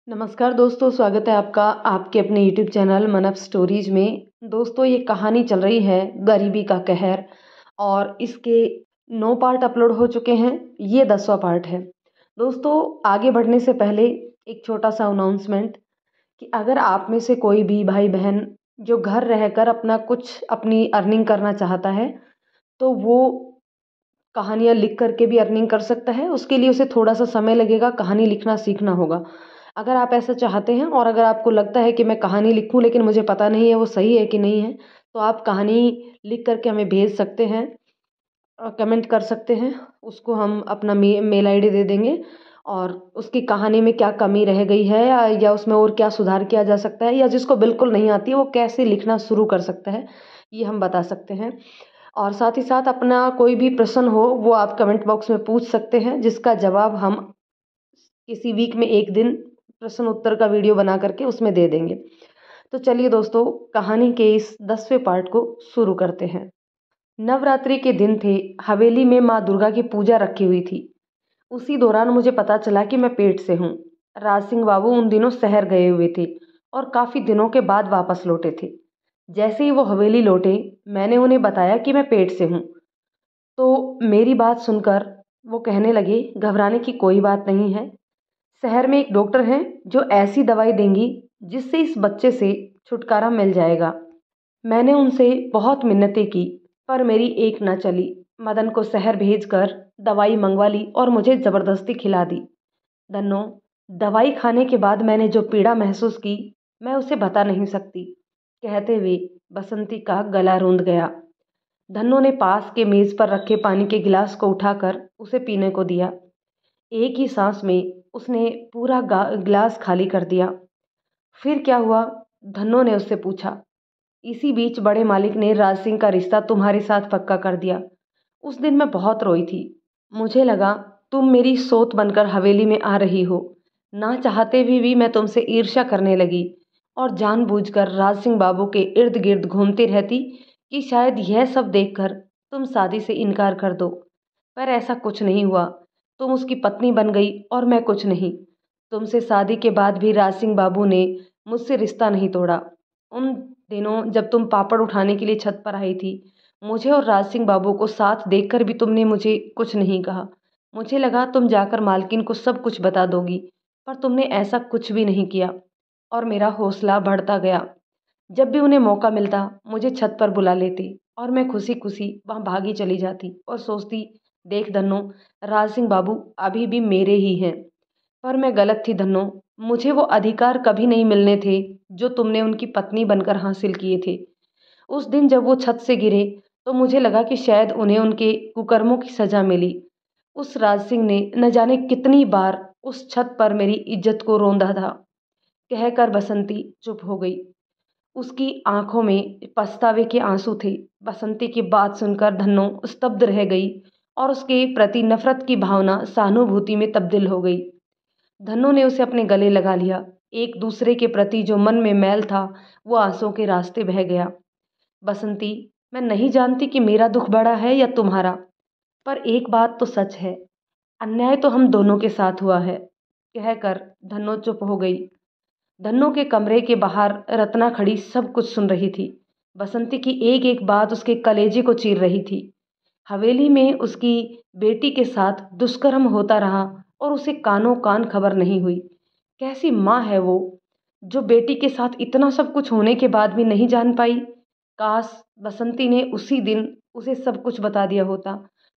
नमस्कार दोस्तों, स्वागत है आपका आपके अपने यूट्यूब चैनल मन अप स्टोरीज में। दोस्तों, ये कहानी चल रही है गरीबी का कहर और इसके 9 पार्ट अपलोड हो चुके हैं। ये 10वां पार्ट है। दोस्तों, आगे बढ़ने से पहले एक छोटा सा अनाउंसमेंट कि अगर आप में से कोई भी भाई बहन जो घर रहकर अपनी अर्निंग करना चाहता है, तो वो कहानियाँ लिख करके भी अर्निंग कर सकता है। उसके लिए उसे थोड़ा सा समय लगेगा, कहानी लिखना सीखना होगा। अगर आप ऐसा चाहते हैं और अगर आपको लगता है कि मैं कहानी लिखूं लेकिन मुझे पता नहीं है वो सही है कि नहीं है, तो आप कहानी लिख करके हमें भेज सकते हैं, कमेंट कर सकते हैं। उसको हम अपना मेल आईडी दे देंगे और उसकी कहानी में क्या कमी रह गई है या उसमें और क्या सुधार किया जा सकता है, या जिसको बिल्कुल नहीं आती है वो कैसे लिखना शुरू कर सकता है, ये हम बता सकते हैं। और साथ ही साथ अपना कोई भी प्रश्न हो वो आप कमेंट बॉक्स में पूछ सकते हैं, जिसका जवाब हम किसी वीक में एक दिन प्रश्न उत्तर का वीडियो बना करके उसमें दे देंगे। तो चलिए दोस्तों, कहानी के इस 10वें पार्ट को शुरू करते हैं। नवरात्रि के दिन थे। हवेली में माँ दुर्गा की पूजा रखी हुई थी। उसी दौरान मुझे पता चला कि मैं पेट से हूँ। राज सिंह बाबू उन दिनों शहर गए हुए थे और काफ़ी दिनों के बाद वापस लौटे थे। जैसे ही वो हवेली लौटे, मैंने उन्हें बताया कि मैं पेट से हूँ। तो मेरी बात सुनकर वो कहने लगे, घबराने की कोई बात नहीं है। शहर में एक डॉक्टर हैं जो ऐसी दवाई देंगी जिससे इस बच्चे से छुटकारा मिल जाएगा। मैंने उनसे बहुत मिन्नतें की, पर मेरी एक न चली। मदन को शहर भेजकर दवाई मंगवा ली और मुझे ज़बरदस्ती खिला दी। धन्नो, दवाई खाने के बाद मैंने जो पीड़ा महसूस की, मैं उसे बता नहीं सकती। कहते हुए बसंती का गला रूंध गया। धन्नो ने पास के मेज पर रखे पानी के गिलास को उठाकर उसे पीने को दिया। एक ही सांस में उसने पूरा गिलास खाली कर दिया। फिर क्या हुआ? धन्नो ने उससे पूछा। इसी बीच बड़े मालिक ने राज सिंह का रिश्ता तुम्हारे साथ पक्का कर दिया। उस दिन मैं बहुत रोई थी। मुझे लगा तुम मेरी सोत बनकर हवेली में आ रही हो। ना चाहते भी मैं तुमसे ईर्ष्या करने लगी और जानबूझकर राज सिंह बाबू के इर्द गिर्द घूमती रहती कि शायद यह सब देखकर तुम शादी से इनकार कर दो। पर ऐसा कुछ नहीं हुआ। तुम उसकी पत्नी बन गई और मैं कुछ नहीं। तुमसे शादी के बाद भी राज सिंह बाबू ने मुझसे रिश्ता नहीं तोड़ा। उन दिनों जब तुम पापड़ उठाने के लिए छत पर आई थी, मुझे और राज सिंह बाबू को साथ देखकर भी तुमने मुझे कुछ नहीं कहा। मुझे लगा तुम जाकर मालकिन को सब कुछ बता दोगी, पर तुमने ऐसा कुछ भी नहीं किया और मेरा हौसला बढ़ता गया। जब भी उन्हें मौका मिलता मुझे छत पर बुला लेती और मैं खुशी खुशी वहाँ भागी चली जाती और सोचती, देख धन्नो, राज सिंह बाबू अभी भी मेरे ही हैं। पर मैं गलत थी धन्नो। मुझे वो अधिकार कभी नहीं मिलने थे जो तुमने उनकी पत्नी बनकर हासिल किए थे। उस दिन जब वो छत से गिरे तो मुझे लगा कि शायद उन्हें उनके कुकर्मों की सजा मिली। उस राज सिंह ने न जाने कितनी बार उस छत पर मेरी इज्जत को रौंदा था। कहकर बसंती चुप हो गई। उसकी आंखों में पछतावे के आंसू थे। बसंती की बात सुनकर धन्नो स्तब्ध रह गई और उसके प्रति नफरत की भावना सहानुभूति में तब्दील हो गई। धन्नो ने उसे अपने गले लगा लिया। एक दूसरे के प्रति जो मन में मैल था वो आंसुओं के रास्ते बह गया। बसंती, मैं नहीं जानती कि मेरा दुख बड़ा है या तुम्हारा, पर एक बात तो सच है, अन्याय तो हम दोनों के साथ हुआ है। कहकर धन्नो चुप हो गई। धन्नो के कमरे के बाहर रत्ना खड़ी सब कुछ सुन रही थी। बसंती की एक एक बात उसके कलेजे को चीर रही थी। हवेली में उसकी बेटी के साथ दुष्कर्म होता रहा और उसे कानों कान खबर नहीं हुई। कैसी माँ है वो जो बेटी के साथ इतना सब कुछ होने के बाद भी नहीं जान पाई। काश बसंती ने उसी दिन उसे सब कुछ बता दिया होता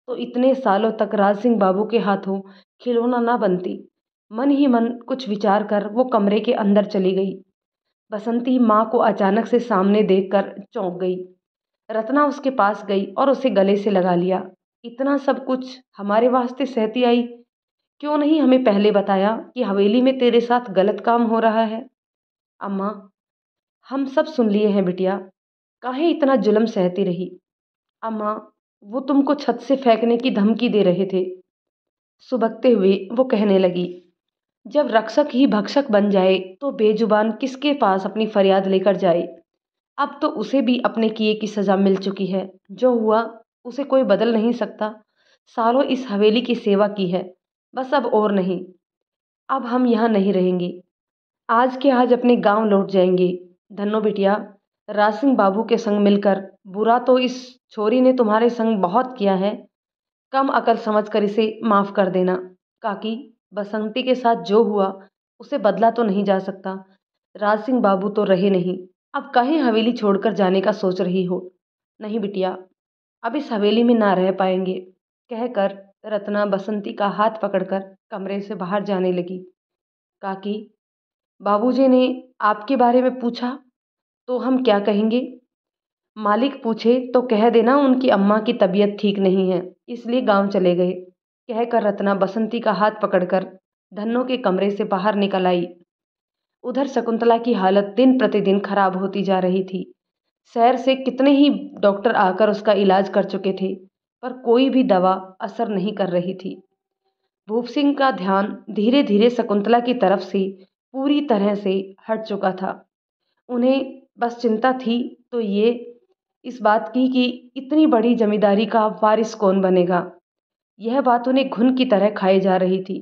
तो इतने सालों तक राज सिंह बाबू के हाथों खिलौना ना बनती। मन ही मन कुछ विचार कर वो कमरे के अंदर चली गई। बसंती माँ को अचानक से सामने देखकर चौंक गई। रत्ना उसके पास गई और उसे गले से लगा लिया। इतना सब कुछ हमारे वास्ते सहती आई, क्यों नहीं हमें पहले बताया कि हवेली में तेरे साथ गलत काम हो रहा है। अम्मा, हम सब सुन लिए हैं बिटिया, काहे इतना जुल्म सहती रही। अम्मा, वो तुमको छत से फेंकने की धमकी दे रहे थे। सुबकते हुए वो कहने लगी, जब रक्षक ही भक्षक बन जाए तो बेजुबान किसके पास अपनी फरियाद लेकर जाए। अब तो उसे भी अपने किए की सजा मिल चुकी है। जो हुआ उसे कोई बदल नहीं सकता। सालों इस हवेली की सेवा की है, बस अब और नहीं। अब हम यहाँ नहीं रहेंगे। आज के आज अपने गांव लौट जाएंगे। धन्नो बिटिया, राज सिंह बाबू के संग मिलकर बुरा तो इस छोरी ने तुम्हारे संग बहुत किया है। कम अकल समझकर इसे माफ कर देना। काकी, बसंती के साथ जो हुआ उसे बदला तो नहीं जा सकता। राज सिंह बाबू तो रहे नहीं, अब कहीं हवेली छोड़कर जाने का सोच रही हो? नहीं बिटिया, अब इस हवेली में ना रह पाएंगे, कहकर रत्ना बसंती का हाथ पकड़कर कमरे से बाहर जाने लगी। काकी, बाबूजी ने आपके बारे में पूछा तो हम क्या कहेंगे? मालिक पूछे तो कह देना उनकी अम्मा की तबीयत ठीक नहीं है, इसलिए गांव चले गए, कहकर रत्ना बसंती का हाथ पकड़कर धन्नो के कमरे से बाहर निकल आई। उधर शकुंतला की हालत दिन प्रतिदिन खराब होती जा रही थी। शहर से कितने ही डॉक्टर आकर उसका इलाज कर चुके थे, पर कोई भी दवा असर नहीं कर रही थी। भूप सिंह का ध्यान धीरे धीरे शकुंतला की तरफ से पूरी तरह से हट चुका था। उन्हें बस चिंता थी तो ये इस बात की कि इतनी बड़ी जमींदारी का वारिस कौन बनेगा। यह बात उन्हें घुन की तरह खाई जा रही थी।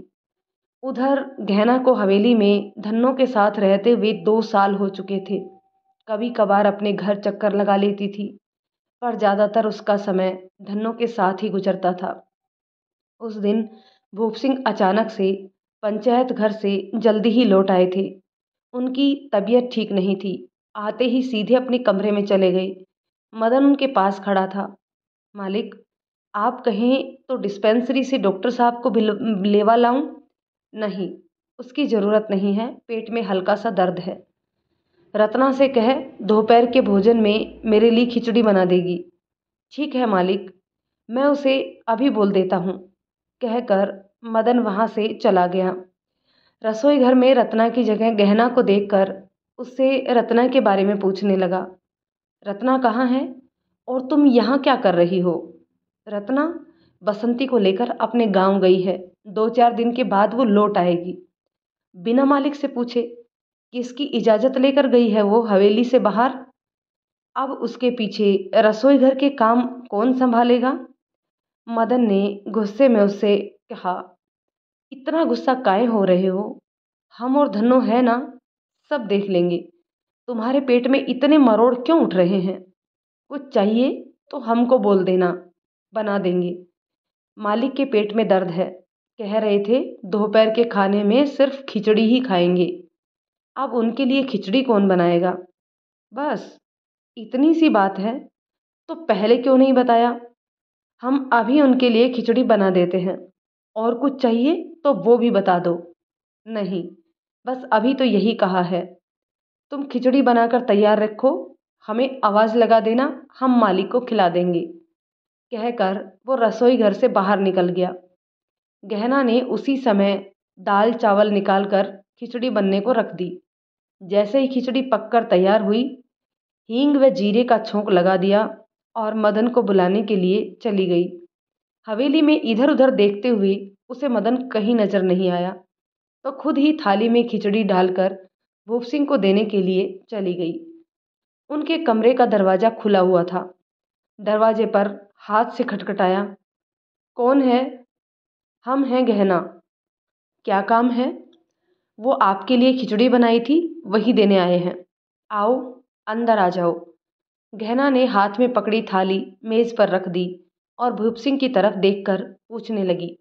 उधर गहना को हवेली में धन्नो के साथ रहते हुए 2 साल हो चुके थे। कभी कभार अपने घर चक्कर लगा लेती थी, पर ज़्यादातर उसका समय धन्नो के साथ ही गुजरता था। उस दिन भूप सिंह अचानक से पंचायत घर से जल्दी ही लौट आए थे। उनकी तबीयत ठीक नहीं थी। आते ही सीधे अपने कमरे में चले गए। मदन उनके पास खड़ा था। मालिक, आप कहें तो डिस्पेंसरी से डॉक्टर साहब को लेवा लाऊं? नहीं, उसकी ज़रूरत नहीं है, पेट में हल्का सा दर्द है। रत्ना से कह दोपहर के भोजन में मेरे लिए खिचड़ी बना देगी। ठीक है मालिक, मैं उसे अभी बोल देता हूँ, कहकर मदन वहाँ से चला गया। रसोई घर में रत्ना की जगह गहना को देखकर उससे रत्ना के बारे में पूछने लगा। रत्ना कहाँ है और तुम यहाँ क्या कर रही हो? रत्ना बसंती को लेकर अपने गांव गई है, 2-4 दिन के बाद वो लौट आएगी। बिना मालिक से पूछे किसकी इजाज़त लेकर गई है वो हवेली से बाहर? अब उसके पीछे रसोई घर के काम कौन संभालेगा? मदन ने गुस्से में उससे कहा। इतना गुस्सा काहे हो रहे हो? हम और धन्नो है ना, सब देख लेंगे। तुम्हारे पेट में इतने मरोड़ क्यों उठ रहे हैं? कुछ चाहिए तो हमको बोल देना, बना देंगे। मालिक के पेट में दर्द है, कह रहे थे दोपहर के खाने में सिर्फ खिचड़ी ही खाएंगे। अब उनके लिए खिचड़ी कौन बनाएगा? बस इतनी सी बात है, तो पहले क्यों नहीं बताया? हम अभी उनके लिए खिचड़ी बना देते हैं। और कुछ चाहिए तो वो भी बता दो। नहीं, बस अभी तो यही कहा है। तुम खिचड़ी बनाकर तैयार रखो, हमें आवाज़ लगा देना, हम मालिक को खिला देंगे, कहकर वो रसोई घर से बाहर निकल गया। गहना ने उसी समय दाल चावल निकालकर खिचड़ी बनने को रख दी। जैसे ही खिचड़ी पककर तैयार हुई, हींग व जीरे का छोंक लगा दिया और मदन को बुलाने के लिए चली गई। हवेली में इधर उधर देखते हुए उसे मदन कहीं नजर नहीं आया, तो खुद ही थाली में खिचड़ी डालकर भूप सिंह को देने के लिए चली गई। उनके कमरे का दरवाज़ा खुला हुआ था। दरवाजे पर हाथ से खटखटाया। कौन है? हम हैं गहना। क्या काम है? वो आपके लिए खिचड़ी बनाई थी, वही देने आए हैं। आओ, अंदर आ जाओ। गहना ने हाथ में पकड़ी थाली मेज पर रख दी और भूप सिंह की तरफ देखकर पूछने लगी।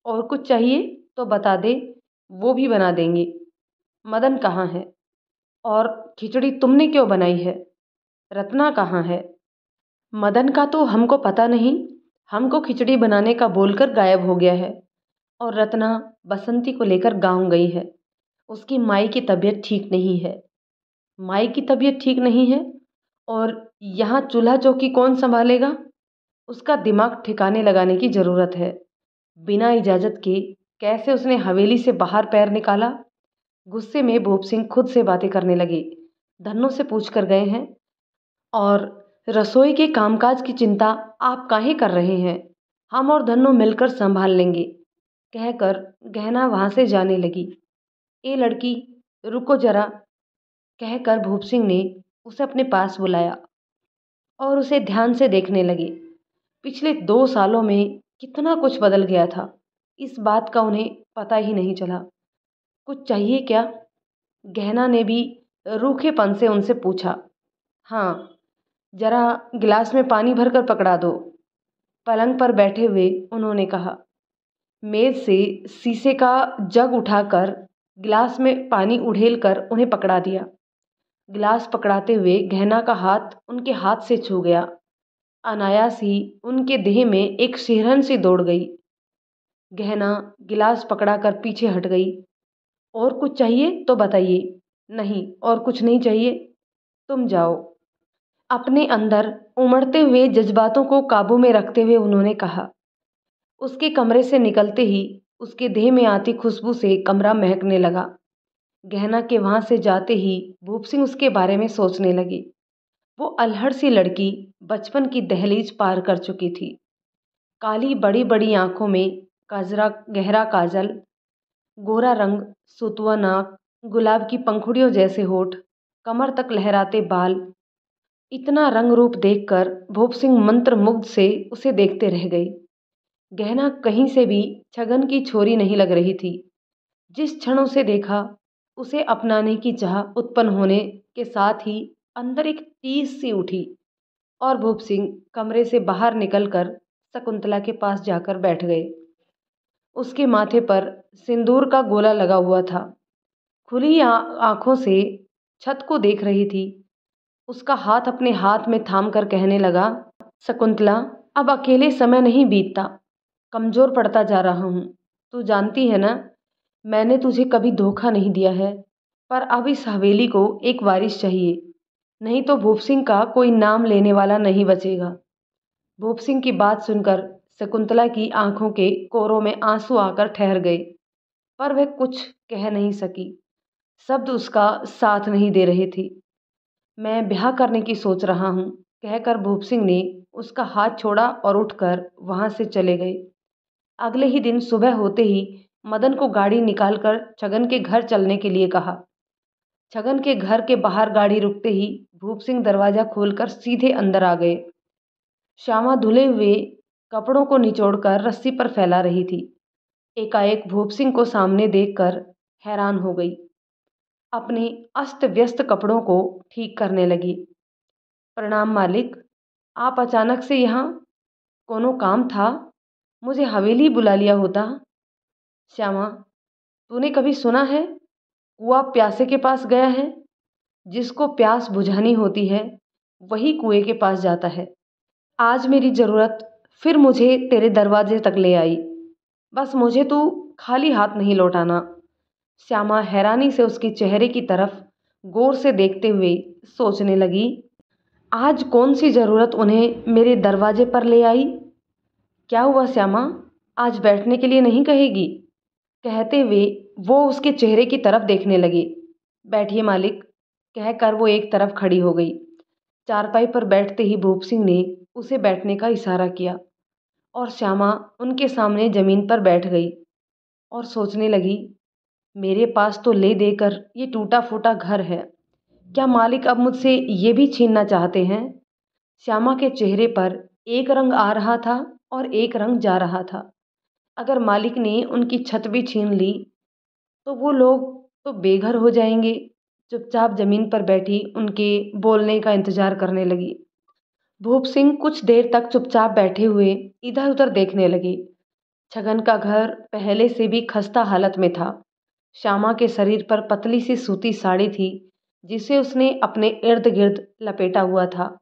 और कुछ चाहिए तो बता दे, वो भी बना देंगे। मदन कहाँ है? और खिचड़ी तुमने क्यों बनाई है? रत्ना कहाँ है? मदन का तो हमको पता नहीं, हमको खिचड़ी बनाने का बोलकर गायब हो गया है। और रत्ना बसंती को लेकर गांव गई है। उसकी माई की तबीयत ठीक नहीं है। माई की तबीयत ठीक नहीं है और यहाँ चूल्हा चौकी कौन संभालेगा? उसका दिमाग ठिकाने लगाने की ज़रूरत है। बिना इजाज़त के कैसे उसने हवेली से बाहर पैर निकाला? गुस्से में भूप सिंह खुद से बातें करने लगे। धन्नो से पूछ कर गए हैं और रसोई के कामकाज की चिंता आप काहे कर रहे हैं? हम और धन्नो मिलकर संभाल लेंगे, कहकर गहना वहाँ से जाने लगी। ए लड़की, रुको जरा, कहकर भूप सिंह ने उसे अपने पास बुलाया और उसे ध्यान से देखने लगे। पिछले 2 सालों में कितना कुछ बदल गया था, इस बात का उन्हें पता ही नहीं चला। कुछ चाहिए क्या? गहना ने भी रूखेपन से उनसे पूछा। हाँ, जरा गिलास में पानी भरकर पकड़ा दो। पलंग पर बैठे हुए उन्होंने कहा। मेज से शीशे का जग उठाकर गिलास में पानी उड़ेलकर उन्हें पकड़ा दिया। गिलास पकड़ाते हुए गहना का हाथ उनके हाथ से छू गया। अनायास ही उनके देह में एक सिहरन सी दौड़ गई। गहना गिलास पकड़ाकर पीछे हट गई। और कुछ चाहिए तो बताइए। नहीं, और कुछ नहीं चाहिए, तुम जाओ। अपने अंदर उमड़ते हुए जज्बातों को काबू में रखते हुए उन्होंने कहा। उसके कमरे से निकलते ही उसके देह में आती खुशबू से कमरा महकने लगा। गहना के वहां से जाते ही भूप सिंह उसके बारे में सोचने लगी। वो अल्हड़ सी लड़की बचपन की दहलीज पार कर चुकी थी। काली बड़ी बड़ी आंखों में गजरा गहरा काजल, गोरा रंग, सुतवा नाक, गुलाब की पंखुड़ियों जैसे होठ, कमर तक लहराते बाल। इतना रंग रूप देखकर भूप सिंह मंत्र मुग्ध से उसे देखते रह गई। गहना कहीं से भी छगन की छोरी नहीं लग रही थी। जिस क्षण उसे देखा, उसे अपनाने की चाह उत्पन्न होने के साथ ही अंदर एक टीस सी उठी और भूप सिंह कमरे से बाहर निकलकर शकुंतला के पास जाकर बैठ गए। उसके माथे पर सिंदूर का गोला लगा हुआ था। खुली आंखों से छत को देख रही थी। उसका हाथ अपने हाथ में थाम कर कहने लगा, शकुंतला, अब अकेले समय नहीं बीतता, कमजोर पड़ता जा रहा हूँ। तू जानती है ना, मैंने तुझे कभी धोखा नहीं दिया है, पर अब इस हवेली को एक वारिस चाहिए, नहीं तो भूप सिंह का कोई नाम लेने वाला नहीं बचेगा। भूप सिंह की बात सुनकर शकुंतला की आंखों के कोरों में आंसू आकर ठहर गए, पर वह कुछ कह नहीं सकी। शब्द उसका साथ नहीं दे रहे थे। मैं ब्याह करने की सोच रहा हूँ, कहकर भूप सिंह ने उसका हाथ छोड़ा और उठकर वहां से चले गए। अगले ही दिन सुबह होते ही मदन को गाड़ी निकालकर छगन के घर चलने के लिए कहा। छगन के घर के बाहर गाड़ी रुकते ही भूप सिंह दरवाजा खोलकर सीधे अंदर आ गए। श्यामा धुले हुए कपड़ों को निचोड़कर रस्सी पर फैला रही थी। एकाएक भूप सिंह को सामने देखकर हैरान हो गई। अपने अस्त व्यस्त कपड़ों को ठीक करने लगी। प्रणाम मालिक, आप अचानक से यहाँ, कोनो काम था? मुझे हवेली बुला लिया होता। श्यामा, तूने कभी सुना है कुआं प्यासे के पास गया है? जिसको प्यास बुझानी होती है वही कुएं के पास जाता है। आज मेरी जरूरत फिर मुझे तेरे दरवाजे तक ले आई। बस मुझे तू खाली हाथ नहीं लौटाना। श्यामा हैरानी से उसके चेहरे की तरफ गौर से देखते हुए सोचने लगी, आज कौन सी जरूरत उन्हें मेरे दरवाजे पर ले आई? क्या हुआ श्यामा, आज बैठने के लिए नहीं कहेगी? कहते हुए वो उसके चेहरे की तरफ देखने लगी। बैठिए मालिक, कहकर वो एक तरफ खड़ी हो गई। चारपाई पर बैठते ही भूप सिंह ने उसे बैठने का इशारा किया और श्यामा उनके सामने जमीन पर बैठ गई और सोचने लगी, मेरे पास तो ले देकर ये टूटा फूटा घर है, क्या मालिक अब मुझसे ये भी छीनना चाहते हैं? श्यामा के चेहरे पर एक रंग आ रहा था और एक रंग जा रहा था। अगर मालिक ने उनकी छत भी छीन ली तो वो लोग तो बेघर हो जाएंगे। चुपचाप जमीन पर बैठी उनके बोलने का इंतजार करने लगी। भूप सिंह कुछ देर तक चुपचाप बैठे हुए इधर उधर देखने लगे। छगन का घर पहले से भी खस्ता हालत में था। श्यामा के शरीर पर पतली सी सूती साड़ी थी जिसे उसने अपने इर्द गिर्द लपेटा हुआ था।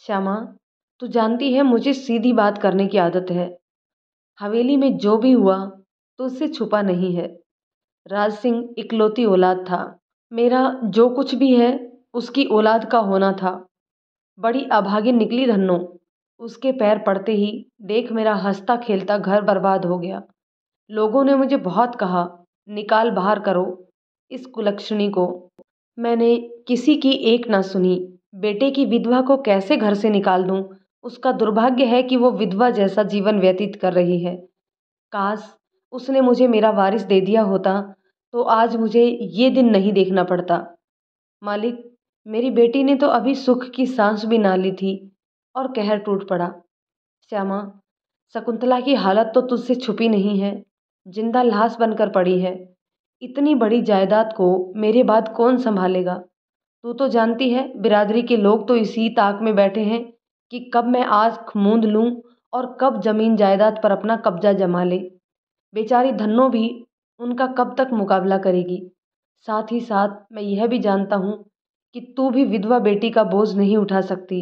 श्यामा, तू जानती है मुझे सीधी बात करने की आदत है। हवेली में जो भी हुआ तो उससे छुपा नहीं है। राज सिंह इकलौती औलाद था। मेरा जो कुछ भी है उसकी औलाद का होना था। बड़ी अभागिन निकली धन्नो। उसके पैर पड़ते ही देख मेरा हंसता खेलता घर बर्बाद हो गया। लोगों ने मुझे बहुत कहा, निकाल बाहर करो इस कुलक्षणी को। मैंने किसी की एक ना सुनी। बेटे की विधवा को कैसे घर से निकाल दूं? उसका दुर्भाग्य है कि वो विधवा जैसा जीवन व्यतीत कर रही है। काश उसने मुझे मेरा वारिस दे दिया होता तो आज मुझे ये दिन नहीं देखना पड़ता। मालिक, मेरी बेटी ने तो अभी सुख की सांस भी ना ली थी और कहर टूट पड़ा। श्यामा, शकुंतला की हालत तो तुझसे छुपी नहीं है, जिंदा लाश बनकर पड़ी है। इतनी बड़ी जायदाद को मेरे बाद कौन संभालेगा? तू तो जानती है, बिरादरी के लोग तो इसी ताक में बैठे हैं कि कब मैं आँख मूंद लूं और कब जमीन जायदाद पर अपना कब्जा जमा ले। बेचारी धन्नो भी उनका कब तक मुकाबला करेगी। साथ ही साथ मैं यह भी जानता हूँ कि तू भी विधवा बेटी का बोझ नहीं उठा सकती।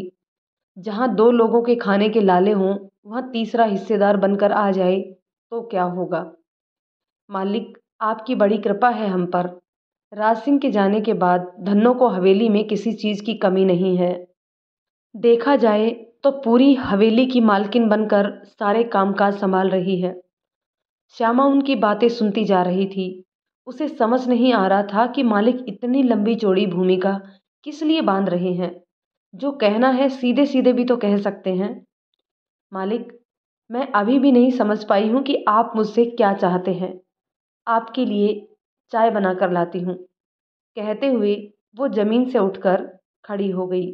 जहाँ दो लोगों के खाने के लाले हों, वहाँ तीसरा हिस्सेदार बनकर आ जाए तो क्या होगा? मालिक, आपकी बड़ी कृपा है हम पर। राज सिंह के जाने के बाद धन्नो को हवेली में किसी चीज की कमी नहीं है। देखा जाए तो पूरी हवेली की मालकिन बनकर सारे कामकाज संभाल रही है। श्यामा उनकी बातें सुनती जा रही थी। उसे समझ नहीं आ रहा था कि मालिक इतनी लंबी चौड़ी भूमिका किस लिए बांध रहे हैं। जो कहना है सीधे सीधे भी तो कह सकते हैं। मालिक, मैं अभी भी नहीं समझ पाई हूं कि आप मुझसे क्या चाहते हैं। आपके लिए चाय बनाकर लाती हूँ। कहते हुए वो जमीन से उठकर खड़ी हो गई।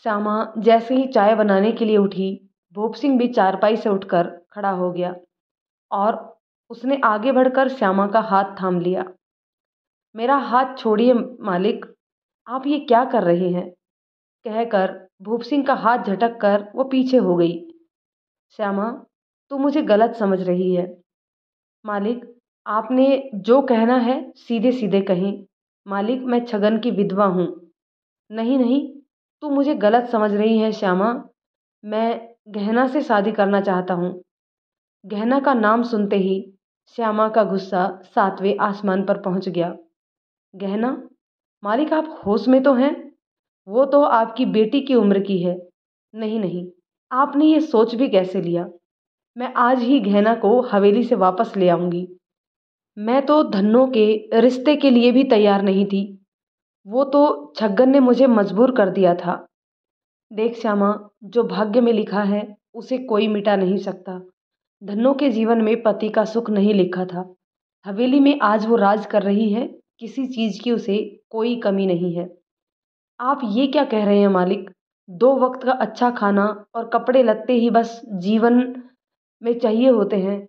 श्यामा जैसे ही चाय बनाने के लिए उठी, भूप सिंह भी चारपाई से उठकर खड़ा हो गया और उसने आगे बढ़कर श्यामा का हाथ थाम लिया। मेरा हाथ छोड़िए मालिक, आप ये क्या कर रहे हैं? कहकर भूप सिंह का हाथ झटक कर वो पीछे हो गई। श्यामा, तू मुझे गलत समझ रही है। मालिक, आपने जो कहना है सीधे सीधे कहें। मालिक, मैं छगन की विधवा हूँ। नहीं नहीं, तू मुझे गलत समझ रही है श्यामा। मैं गहना से शादी करना चाहता हूँ। गहना का नाम सुनते ही श्यामा का गुस्सा सातवें आसमान पर पहुंच गया। गहना? मालिक, आप होश में तो हैं? वो तो आपकी बेटी की उम्र की है। नहीं नहीं, आपने ये सोच भी कैसे लिया? मैं आज ही गहना को हवेली से वापस ले आऊंगी। मैं तो धन्नो के रिश्ते के लिए भी तैयार नहीं थी। वो तो छगन ने मुझे मजबूर कर दिया था। देख श्यामा, जो भाग्य में लिखा है उसे कोई मिटा नहीं सकता। धन्नो के जीवन में पति का सुख नहीं लिखा था। हवेली में आज वो राज कर रही है, किसी चीज की उसे कोई कमी नहीं है। आप ये क्या कह रहे हैं मालिक? दो वक्त का अच्छा खाना और कपड़े लत्ते ही बस जीवन में चाहिए होते हैं?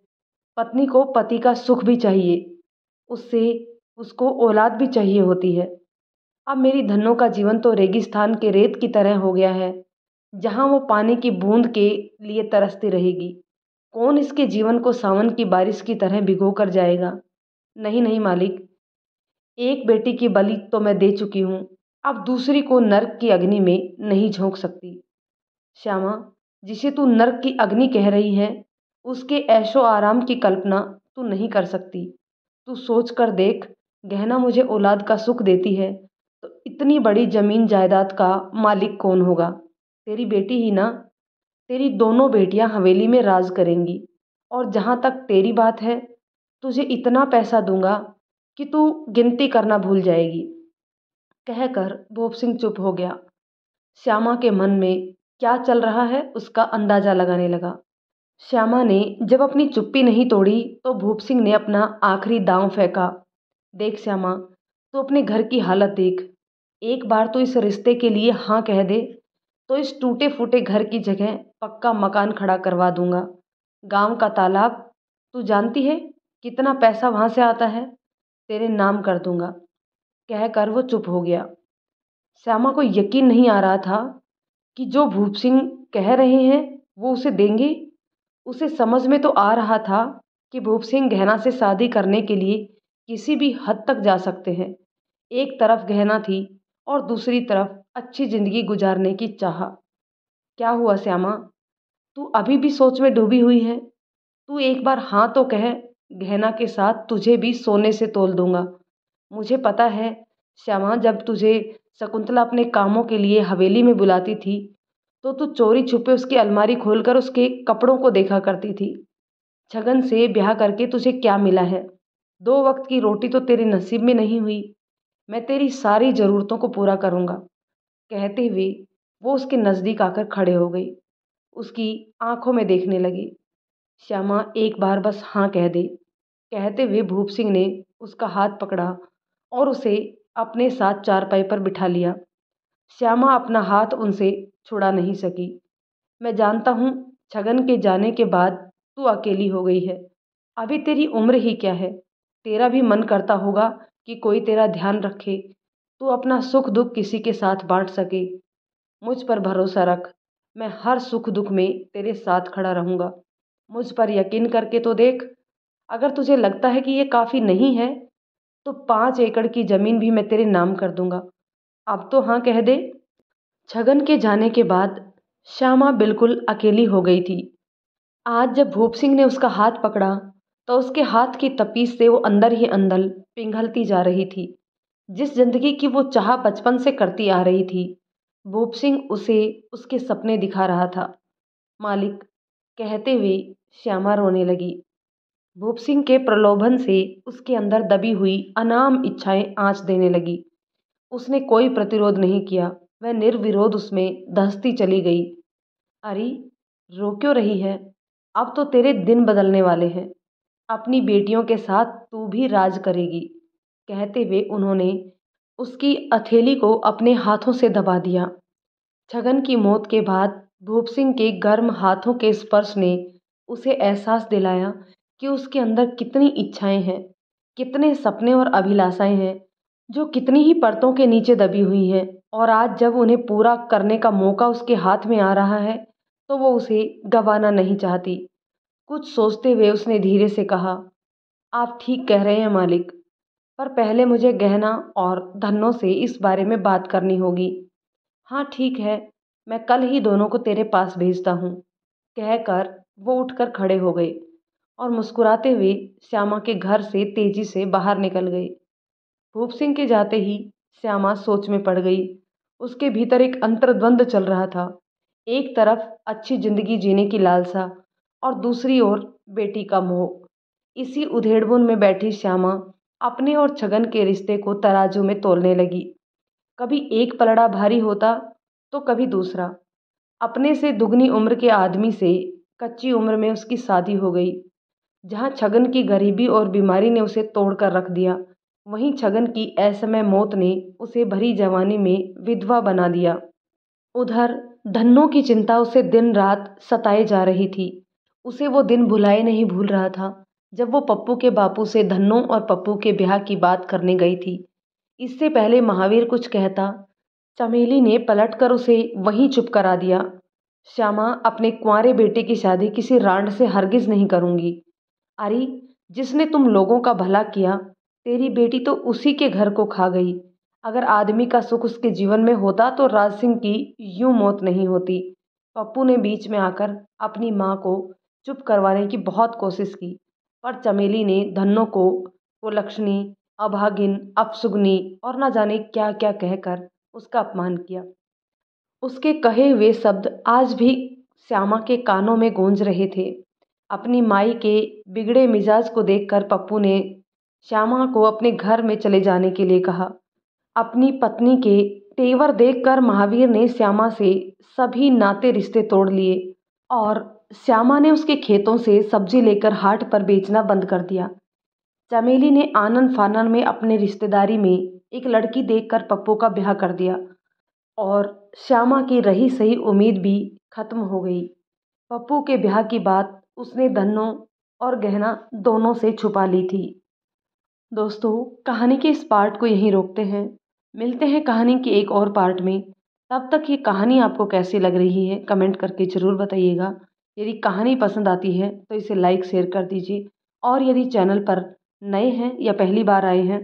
पत्नी को पति का सुख भी चाहिए, उससे उसको औलाद भी चाहिए होती है। अब मेरी धन्नो का जीवन तो रेगिस्तान के रेत की तरह हो गया है, जहाँ वो पानी की बूंद के लिए तरसती रहेगी। कौन इसके जीवन को सावन की बारिश की तरह भिगो कर जाएगा? नहीं नहीं मालिक, एक बेटी की बलि तो मैं दे चुकी हूँ, अब दूसरी को नर्क की अग्नि में नहीं झोंक सकती। श्यामा, जिसे तू नर्क की अग्नि कह रही है, उसके ऐशो आराम की कल्पना तू नहीं कर सकती। तू सोच कर देख, गहना मुझे औलाद का सुख देती है तो इतनी बड़ी जमीन जायदाद का मालिक कौन होगा? तेरी बेटी ही ना। तेरी दोनों बेटियां हवेली में राज करेंगी। और जहां तक तेरी बात है, तुझे इतना पैसा दूंगा कि तू गिनती करना भूल जाएगी। कहकर भूप सिंह चुप हो गया। श्यामा के मन में क्या चल रहा है उसका अंदाजा लगाने लगा। श्यामा ने जब अपनी चुप्पी नहीं तोड़ी तो भूप सिंह ने अपना आखिरी दांव फेंका। देख श्यामा, तू अपने घर की हालत देख। एक बार तो इस रिश्ते के लिए हाँ कह दे तो इस टूटे फूटे घर की जगह पक्का मकान खड़ा करवा दूंगा। गांव का तालाब, तू जानती है कितना पैसा वहां से आता है, तेरे नाम कर दूंगा। कहकर वो चुप हो गया। श्यामा को यकीन नहीं आ रहा था कि जो भूप सिंह कह रहे हैं वो उसे देंगे। उसे समझ में तो आ रहा था कि भूप सिंह गहना से शादी करने के लिए किसी भी हद तक जा सकते हैं। एक तरफ गहना थी और दूसरी तरफ अच्छी जिंदगी गुजारने की चाह। क्या हुआ श्यामा, तू अभी भी सोच में डूबी हुई है? तू एक बार हाँ तो कह, गहना के साथ तुझे भी सोने से तोल दूंगा। मुझे पता है श्यामा, जब तुझे शकुंतला अपने कामों के लिए हवेली में बुलाती थी तो तू चोरी छुपे उसकी अलमारी खोलकर उसके कपड़ों को देखा करती थी। छगन से ब्याह करके तुझे क्या मिला है? दो वक्त की रोटी तो तेरे नसीब में नहीं हुई। मैं तेरी सारी जरूरतों को पूरा करूंगा। कहते हुए वो उसके नजदीक आकर खड़े हो गई, उसकी आंखों में देखने लगी। श्यामा, एक बार बस हाँ कह दे। कहते हुए भूप सिंह ने उसका हाथ पकड़ा और उसे अपने साथ चारपाई पर बिठा लिया। श्यामा अपना हाथ उनसे छुड़ा नहीं सकी। मैं जानता हूँ छगन के जाने के बाद तू अकेली हो गई है। अभी तेरी उम्र ही क्या है? तेरा भी मन करता होगा कि कोई तेरा ध्यान रखे, तू अपना सुख दुख किसी के साथ बांट सके। मुझ पर भरोसा रख, मैं हर सुख दुख में तेरे साथ खड़ा रहूँगा। मुझ पर यकीन करके तो देख। अगर तुझे लगता है कि ये काफ़ी नहीं है तो 5 एकड़ की ज़मीन भी मैं तेरे नाम कर दूंगा। अब तो हाँ कह दे। छगन के जाने के बाद श्यामा बिल्कुल अकेली हो गई थी। आज जब भूप सिंह ने उसका हाथ पकड़ा तो उसके हाथ की तपीस से वो अंदर ही अंदर पिघलती जा रही थी। जिस जिंदगी की वो चाह बचपन से करती आ रही थी, भूप सिंह उसे उसके सपने दिखा रहा था। मालिक, कहते हुए श्यामा रोने लगी। भूप सिंह के प्रलोभन से उसके अंदर दबी हुई अनाम इच्छाएं आंच देने लगी। उसने कोई प्रतिरोध नहीं किया, वह निर्विरोध उसमें धंसती चली गई। अरे, रो क्यों रही है? अब तो तेरे दिन बदलने वाले हैं। अपनी बेटियों के साथ तू भी राज करेगी। कहते हुए उन्होंने उसकी हथेली को अपने हाथों से दबा दिया। छगन की मौत के बाद भूप सिंह के गर्म हाथों के स्पर्श ने उसे एहसास दिलाया कि उसके अंदर कितनी इच्छाएं हैं, कितने सपने और अभिलाषाएं हैं जो कितनी ही परतों के नीचे दबी हुई हैं। और आज जब उन्हें पूरा करने का मौका उसके हाथ में आ रहा है तो वो उसे गंवाना नहीं चाहती। कुछ सोचते हुए उसने धीरे से कहा, आप ठीक कह रहे हैं मालिक, पर पहले मुझे गहना और धनों से इस बारे में बात करनी होगी। हाँ ठीक है, मैं कल ही दोनों को तेरे पास भेजता हूँ। कहकर वो उठकर खड़े हो गए और मुस्कुराते हुए श्यामा के घर से तेजी से बाहर निकल गए। भूप सिंह के जाते ही श्यामा सोच में पड़ गई। उसके भीतर एक अंतर्द्वंद चल रहा था। एक तरफ अच्छी जिंदगी जीने की लालसा और दूसरी ओर बेटी का मोह। इसी उधेड़बुन में बैठी श्यामा अपने और छगन के रिश्ते को तराजू में तोलने लगी। कभी एक पलड़ा भारी होता तो कभी दूसरा। अपने से दुगनी उम्र के आदमी से कच्ची उम्र में उसकी शादी हो गई। जहाँ छगन की गरीबी और बीमारी ने उसे तोड़कर रख दिया, वहीं छगन की असमय मौत ने उसे भरी जवानी में विधवा बना दिया। उधर धन्नो की चिंता उसे दिन रात सताए जा रही थी। उसे वो दिन भुलाए नहीं भूल रहा था जब वो पप्पू के बापू से धन्नो और पप्पू के ब्याह की बात करने गई थी। इससे पहले महावीर कुछ कहता, चमेली ने पलटकर उसे वहीं चुप करा दिया। श्यामा, अपने कुंवारे बेटे की शादी किसी रांड से हरगिज नहीं करूंगी। अरे, जिसने तुम लोगों का भला किया, तेरी बेटी तो उसी के घर को खा गई। अगर आदमी का सुख उसके जीवन में होता तो राज सिंह की यूं मौत नहीं होती। पप्पू ने बीच में आकर अपनी माँ को चुप करवाने की बहुत कोशिश की, पर चमेली ने धन्नो को कुलक्षणी, अभागिन, अपशुगनी और न जाने क्या क्या कहकर उसका अपमान किया। उसके कहे हुए शब्द आज भी श्यामा के कानों में गूंज रहे थे। अपनी माई के बिगड़े मिजाज को देखकर पप्पू ने श्यामा को अपने घर में चले जाने के लिए कहा। अपनी पत्नी के तेवर देखकर महावीर ने श्यामा से सभी नाते रिश्ते तोड़ लिए और श्यामा ने उसके खेतों से सब्जी लेकर हाट पर बेचना बंद कर दिया। चमेली ने आनन फानन में अपने रिश्तेदारी में एक लड़की देखकर पप्पू का ब्याह कर दिया और श्यामा की रही सही उम्मीद भी खत्म हो गई। पप्पू के ब्याह की बात उसने धनों और गहना दोनों से छुपा ली थी। दोस्तों, कहानी के इस पार्ट को यहीं रोकते हैं। मिलते हैं कहानी के एक और पार्ट में। तब तक ये कहानी आपको कैसी लग रही है कमेंट करके ज़रूर बताइएगा। यदि कहानी पसंद आती है तो इसे लाइक शेयर कर दीजिए और यदि चैनल पर नए हैं या पहली बार आए हैं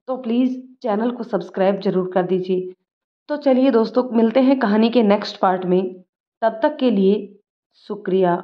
तो प्लीज़ चैनल को सब्सक्राइब ज़रूर कर दीजिए। तो चलिए दोस्तों, मिलते हैं कहानी के नेक्स्ट पार्ट में। तब तक के लिए शुक्रिया।